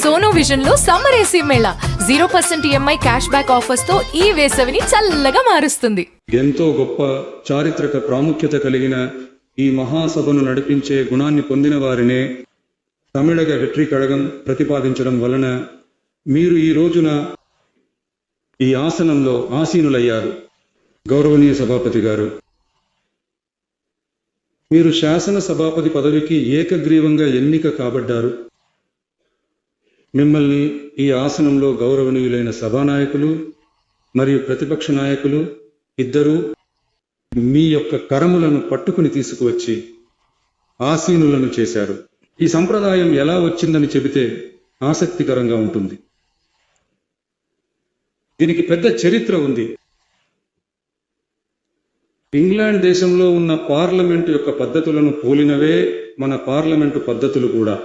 Sono vision లో summer AC Mela 0% EMI cash back offers తో ఈ వేసవిని చల్లగా మారుస్తుంది. ఎంతో గొప్ప చారిత్రక ప్రాముఖ్యత కలిగిన ఈ మహాసభను నడిపించే గుణాన్ని పొందిన వారినే తమిళగ వెట్రి కళగం ప్రతిపాదించడం వలన మీరు ఈ రోజున ఈ ఆసనంలో ఆసీనులయ్యారు. గౌరవనీయ సభాపతి గారు, మీరు శాసన సభాపతి పదవికి ఏకగ్రీవంగా ఎన్నిక కాబడ్డారు. మిమ్మల్ని ఈ ఆసనంలో గౌరవనీయులైన సభానాయకులు మరియు ప్రతిపక్ష నాయకులు ఇద్దరూ మీ యొక్క కరములను పట్టుకుని తీసుకువచ్చి ఆసీనులను చేశారు. ఈ సంప్రదాయం ఎలా వచ్చిందని చెబితే ఆసక్తికరంగా ఉంటుంది. దీనికి పెద్ద చరిత్ర ఉంది. ఇంగ్లాండ్ దేశంలో ఉన్న పార్లమెంటు యొక్క పద్ధతులను పోలినవే మన పార్లమెంటు పద్ధతులు కూడా.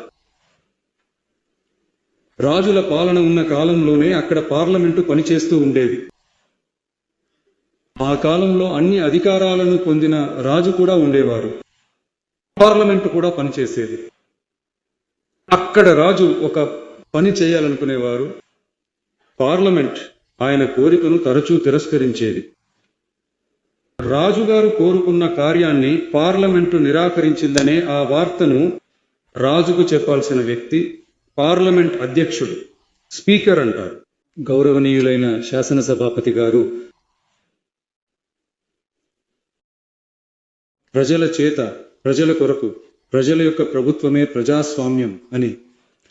రాజుల పాలన ఉన్న కాలంలోనే అక్కడ పార్లమెంటు పనిచేస్తూ ఉండేది. ఆ కాలంలో అన్ని అధికారాలను పొందిన రాజు కూడా ఉండేవారు. పార్లమెంటు కూడా పనిచేసేది. అక్కడ రాజు ఒక పని చేయాలనుకునేవారు. పార్లమెంట్ ఆయన కోరికను తరచూ తిరస్కరించేది. రాజుగారు కోరుకున్న కార్యాన్ని పార్లమెంటు నిరాకరించిందనే ఆ వార్తను రాజుకు చెప్పాల్సిన వ్యక్తి పార్లమెంట్ అధ్యక్షుడు, స్పీకర్ అంటారు. గౌరవనీయులైన శాసనసభాపతి గారు, ప్రజల చేత ప్రజల కొరకు ప్రజల యొక్క ప్రభుత్వమే ప్రజాస్వామ్యం అని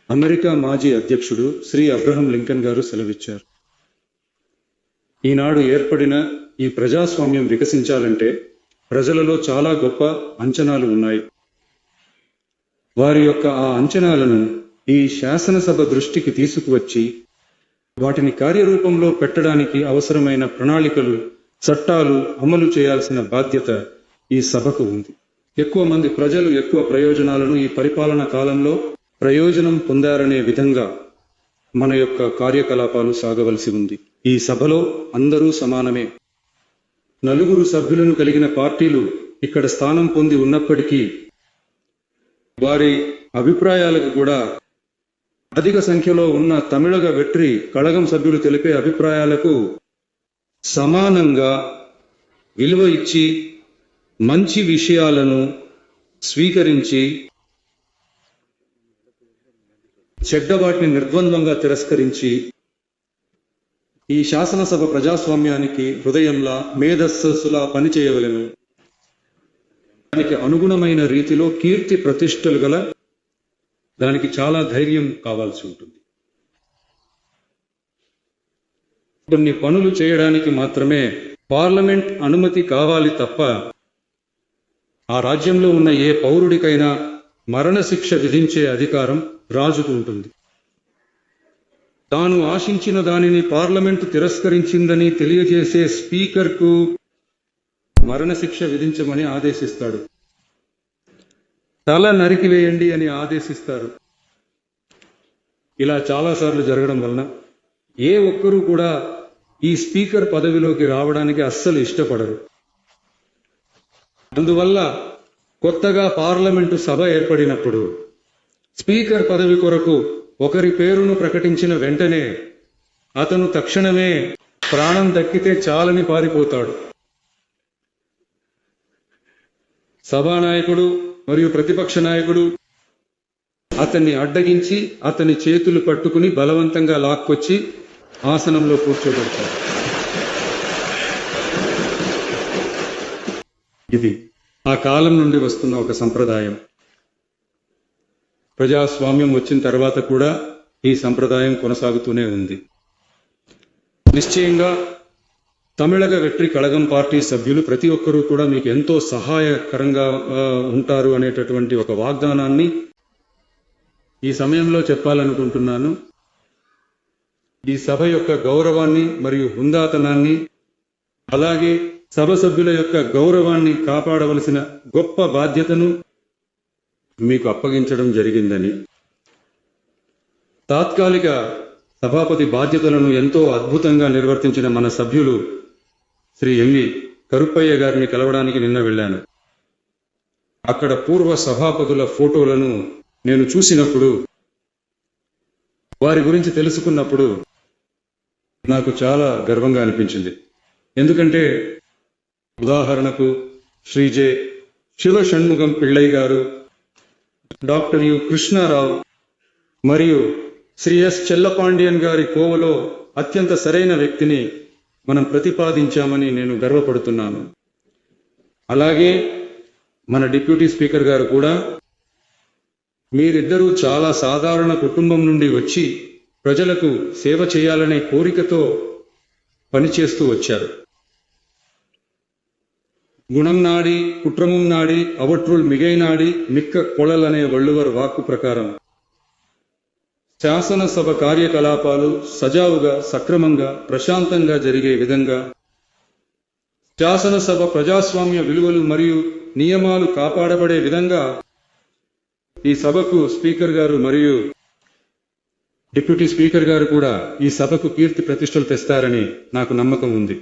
అమెరికా మాజీ అధ్యక్షుడు శ్రీ అబ్రహం లింకన్ గారు సెలవిచ్చారు. ఈనాడు ఏర్పడిన ఈ ప్రజాస్వామ్యం వికసించాలంటే ప్రజలలో చాలా గొప్ప అంచనాలు ఉన్నాయి. వారి యొక్క ఆ అంచనాలను ఈ శాసనసభ దృష్టికి తీసుకువచ్చి వాటిని కార్యరూపంలో పెట్టడానికి అవసరమైన ప్రణాళికలు, చట్టాలు అమలు చేయాల్సిన బాధ్యత ఈ సభకు ఉంది. ఎక్కువ మంది ప్రజలు ఎక్కువ ప్రయోజనాలను ఈ పరిపాలన కాలంలో ప్రయోజనం పొందారనే విధంగా మన యొక్క కార్యకలాపాలు సాగవలసి ఉంది. ఈ సభలో అందరూ సమానమే. 4 సభ్యులను కలిగిన పార్టీలు ఇక్కడ స్థానం పొంది ఉన్నప్పటికీ వారి అభిప్రాయాలకు కూడా అధిక సంఖ్యలో ఉన్న తమిళగ వెట్రి కళగం సభ్యులు తెలిపే అభిప్రాయాలకు సమానంగా విలువ ఇచ్చి మంచి విషయాలను స్వీకరించి చెడ్డ వాటిని నిర్ద్వంద్వంగా తిరస్కరించి ఈ శాసనసభ ప్రజాస్వామ్యానికి హృదయంలా, మేధస్సులా పనిచేయవలెను. దానికి అనుగుణమైన రీతిలో కీర్తి ప్రతిష్టలు గల దానికి చాలా ధైర్యం కావాల్సి ఉంటుంది. కొన్ని పనులు చేయడానికి మాత్రమే పార్లమెంట్ అనుమతి కావాలి తప్ప ఆ రాజ్యంలో ఉన్న ఏ పౌరుడికైనా మరణశిక్ష విధించే అధికారం రాజుకు ఉంటుంది. తాను ఆశించిన దానిని పార్లమెంటు తిరస్కరించిందని తెలియజేసే స్పీకర్కు మరణశిక్ష విధించమని ఆదేశిస్తాడు. తల నరికివేయండి అని ఆదేశిస్తారు. ఇలా చాలాసార్లు జరగడం వలన ఏ ఒక్కరూ కూడా ఈ స్పీకర్ పదవిలోకి రావడానికి అస్సలు ఇష్టపడరు. అందువల్ల కొత్తగా పార్లమెంటు సభ ఏర్పడినప్పుడు స్పీకర్ పదవి కొరకు ఒకరి పేరును ప్రకటించిన వెంటనే అతను తక్షణమే ప్రాణం దక్కితే చాలని పారిపోతాడు. సభానాయకుడు మరియు ప్రతిపక్ష నాయకుడు అతన్ని అడ్డగించి అతని చేతులు పట్టుకుని బలవంతంగా లాక్కొచ్చి ఆసనంలో కూర్చోబెడతారు. ఇది ఆ కాలం నుండి వస్తున్న ఒక సంప్రదాయం. ప్రజాస్వామ్యం వచ్చిన తర్వాత కూడా ఈ సంప్రదాయం కొనసాగుతూనే ఉంది. నిశ్చయంగా తమిళగ వెట్రి కళగం పార్టీ సభ్యులు ప్రతి ఒక్కరూ కూడా మీకు ఎంతో సహాయకరంగా ఉంటారు అనేటటువంటి ఒక వాగ్దానాన్ని ఈ సమయంలో చెప్పాలనుకుంటున్నాను. ఈ సభ యొక్క గౌరవాన్ని మరియు హుందాతనాన్ని, అలాగే సభ సభ్యుల యొక్క గౌరవాన్ని కాపాడవలసిన గొప్ప బాధ్యతను మీకు అప్పగించడం జరిగిందని, తాత్కాలిక సభాపతి బాధ్యతలను ఎంతో అద్భుతంగా నిర్వర్తించిన మన సభ్యులు శ్రీ ఎంవి కరుప్పయ్య గారిని కలవడానికి నిన్న వెళ్ళాను. అక్కడ పూర్వ సభాపతుల ఫోటోలను నేను చూసినప్పుడు వారి గురించి తెలుసుకున్నప్పుడు నాకు చాలా గర్వంగా అనిపించింది. ఎందుకంటే ఉదాహరణకు శ్రీ జె. శివ షణ్ముగం పిళ్ళై గారు, డాక్టర్ యు కృష్ణారావు మరియు శ్రీ ఎస్. చెల్లపాండియన్ గారి కోవలో అత్యంత సరైన వ్యక్తిని మనం ప్రతిపాదించామని నేను గర్వపడుతున్నాను. అలాగే మన డిప్యూటీ స్పీకర్ గారు కూడా మీరిద్దరూ చాలా సాధారణ కుటుంబం నుండి వచ్చి ప్రజలకు సేవ చేయాలనే కోరికతో పనిచేస్తూ వచ్చారు. గుణం నాడి కుట్రముం నాడి అవట్రుల్ మిగై నాడి మిక్క కొళలనే వள்ளுவர் వాక్కు ప్రకారం శాసనసభ కార్యకలాపాలు సజావుగా, సక్రమంగా, ప్రశాంతంగా జరిగే విధంగా శాసనసభ ప్రజాస్వామ్య విలువలు మరియు నియమాలు కాపాడబడే విధంగా ఈ సభకు స్పీకర్ గారు మరియు డిప్యూటీ స్పీకర్ గారు కూడా ఈ సభకు కీర్తి ప్రతిష్టలు తెస్తారని నాకు నమ్మకం ఉంది.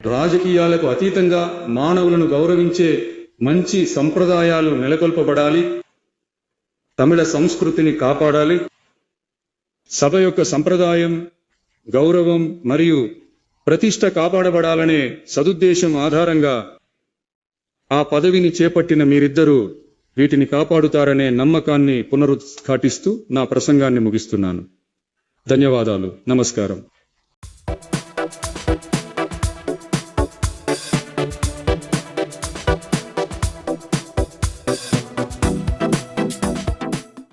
రాజకీయాలకు అతీతంగా మానవులను గౌరవించే మంచి సంప్రదాయాలు నెలకొల్పబడాలి. తమిళ సంస్కృతిని కాపాడాలి. సభ యొక్క సంప్రదాయం, గౌరవం మరియు ప్రతిష్ట కాపాడబడాలనే సదుద్దేశం ఆధారంగా ఆ పదవిని చేపట్టిన మీరిద్దరూ వీటిని కాపాడుతారనే నమ్మకాన్ని పునరుద్ఘాటిస్తూ నా ప్రసంగాన్ని ముగిస్తున్నాను. ధన్యవాదాలు. నమస్కారం.